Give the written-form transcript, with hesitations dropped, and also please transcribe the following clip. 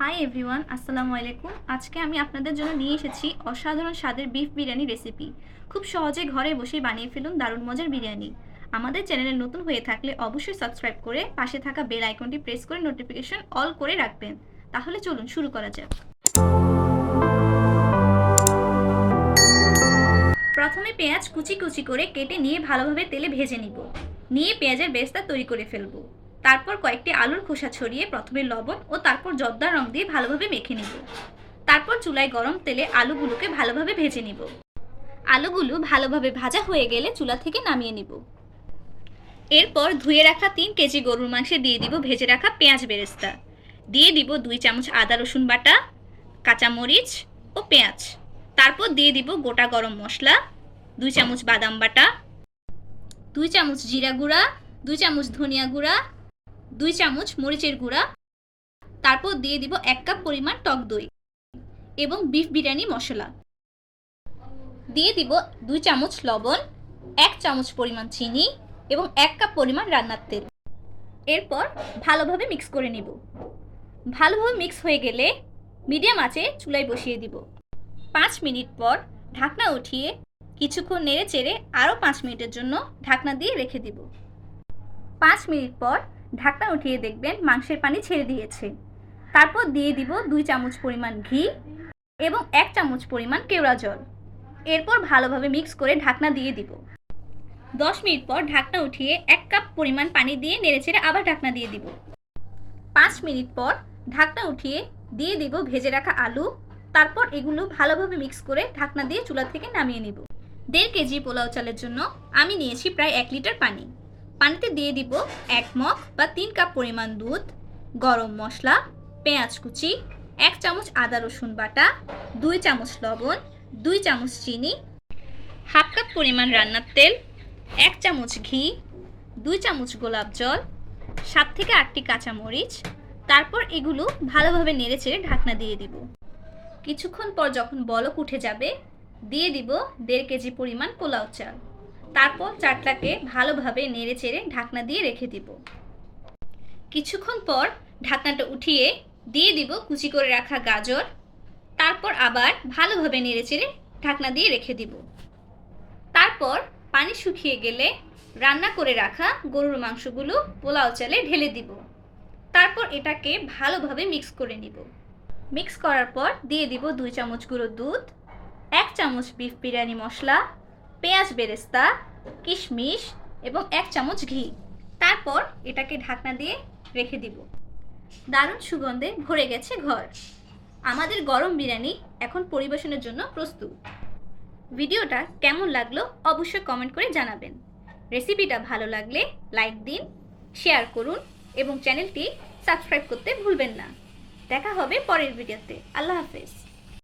Hi everyone, আসসালামু আলাইকুম। আজকে আমি আপনাদের জন্য নিয়ে এসেছি অসাধারণ স্বাদের বিফ বিরিয়ানি রেসিপি। খুব সহজে ঘরে বসেই বানিয়ে ফেলুন দারুণ মজার বিরিয়ানি। আমাদের চ্যানেলে নতুন হয়ে থাকলে অবশ্যই সাবস্ক্রাইব করে পাশে থাকা বেল আইকনটি প্রেস করে নোটিফিকেশন অল করে রাখবেন। তাহলে চলুন শুরু করা যাক। প্রথমে পেঁয়াজ কুচি কুচি করে কেটে নিয়ে ভালোভাবে তেলে ভেজে নিব। নিয়ে পেঁয়াজের বেরেস্তা তৈরি করে ফেলবো। তারপর কয়েকটি আলুর খোসা ছড়িয়ে প্রথমে লবণ ও তারপর জর্দার রং দিয়ে ভালোভাবে মেখে নিব। তারপর চুলায় গরম তেলে আলুগুলোকে ভালোভাবে ভেজে নিব। আলুগুলো ভালোভাবে ভাজা হয়ে গেলে চুলা থেকে নামিয়ে নিব। এরপর ধুয়ে রাখা 3 কেজি গরুর মাংসে দিয়ে দিব ভেজে রাখা পেঁয়াজ বেরেস্তা। দিয়ে দিব 2 চামচ আদা রসুন বাটা, কাঁচামরিচ ও পেঁয়াজ। তারপর দিয়ে দিব গোটা গরম মশলা, 2 চামচ বাদাম বাটা, 2 চামচ জিরা গুঁড়া, 2 চামচ ধনিয়া গুঁড়া, 2 চামচ মরিচের গুঁড়া। তারপর দিয়ে দিব 1 কাপ পরিমাণ টক দই এবং বিফ বিরিয়ানি মশলা। দিয়ে দিব 2 চামচ লবণ, 1 চামচ পরিমাণ চিনি এবং 1 কাপ পরিমাণ রান্নার তেল। এরপর ভালোভাবে মিক্স করে নিব। ভালোভাবে মিক্স হয়ে গেলে মিডিয়াম আঁচে চুলায় বসিয়ে দিব। 5 মিনিট পর ঢাকনা উঠিয়ে কিছুক্ষণ নেড়ে চেড়ে আরও 5 মিনিটের জন্য ঢাকনা দিয়ে রেখে দিব। 5 মিনিট পর ঢাকনা উঠিয়ে দেখবেন মাংসের পানি ছেড়ে দিয়েছে। তারপর দিয়ে দিব 2 চামচ পরিমাণ ঘি এবং 1 চামচ পরিমাণ কেওড়া জল। এরপর ভালোভাবে মিক্স করে ঢাকনা দিয়ে দিব। 10 মিনিট পর ঢাকনা উঠিয়ে 1 কাপ পরিমাণ পানি দিয়ে নেড়েচেড়ে আবার ঢাকনা দিয়ে দিব। 5 মিনিট পর ঢাকনা উঠিয়ে দিয়ে দিব ভেজে রাখা আলু। তারপর এগুলো ভালোভাবে মিক্স করে ঢাকনা দিয়ে চুলা থেকে নামিয়ে নিব। 1.5 কেজি পোলাও চালের জন্য আমি নিয়েছি প্রায় 1 লিটার পানি। পানিতে দিয়ে দিব 1 মগ বা 3 কাপ পরিমাণ দুধ, গরম মশলা, পেঁয়াজ কুচি, 1 চামচ আদা রসুন বাটা, 2 চামচ লবণ, 2 চামচ চিনি, হাফ কাপ পরিমাণ রান্নার তেল, 1 চামচ ঘি, 2 চামচ গোলাপ জল, 7 থেকে 8টি কাঁচামরিচ। তারপর এগুলো ভালোভাবে নেড়েচেড়ে ঢাকনা দিয়ে দিব। কিছুক্ষণ পর যখন বলক উঠে যাবে দিয়ে দিব 1.5 কেজি পরিমাণ পোলাও চাল। তারপর চালটাকে ভালোভাবে নেড়েচেড়ে ঢাকনা দিয়ে রেখে দিব। কিছুক্ষণ পর ঢাকনাটা উঠিয়ে দিয়ে দিব কুচি করে রাখা গাজর। তারপর আবার ভালোভাবে নেড়েচেড়ে ঢাকনা দিয়ে রেখে দিব। তারপর পানি শুকিয়ে গেলে রান্না করে রাখা গরুর মাংসগুলো পোলাও চালে ঢেলে দিব। তারপর এটাকে ভালোভাবে মিক্স করে নিব। মিক্স করার পর দিয়ে দিব 2 চামচ গুঁড়ো দুধ, 1 চামচ বিফ বিরিয়ানি মশলা, পেঁয়াজ বেরেস্তা, কিশমিশ এবং 1 চামচ ঘি। তারপর এটাকে ঢাকনা দিয়ে রেখে দিব। দারুণ সুগন্ধে ভরে গেছে ঘর। আমাদের গরম বিরিয়ানি এখন পরিবেশনের জন্য প্রস্তুত। ভিডিওটা কেমন লাগলো অবশ্যই কমেন্ট করে জানাবেন। রেসিপিটা ভালো লাগলে লাইক দিন, শেয়ার করুন এবং চ্যানেলটি সাবস্ক্রাইব করতে ভুলবেন না। দেখা হবে পরের ভিডিওতে। আল্লাহ হাফেজ।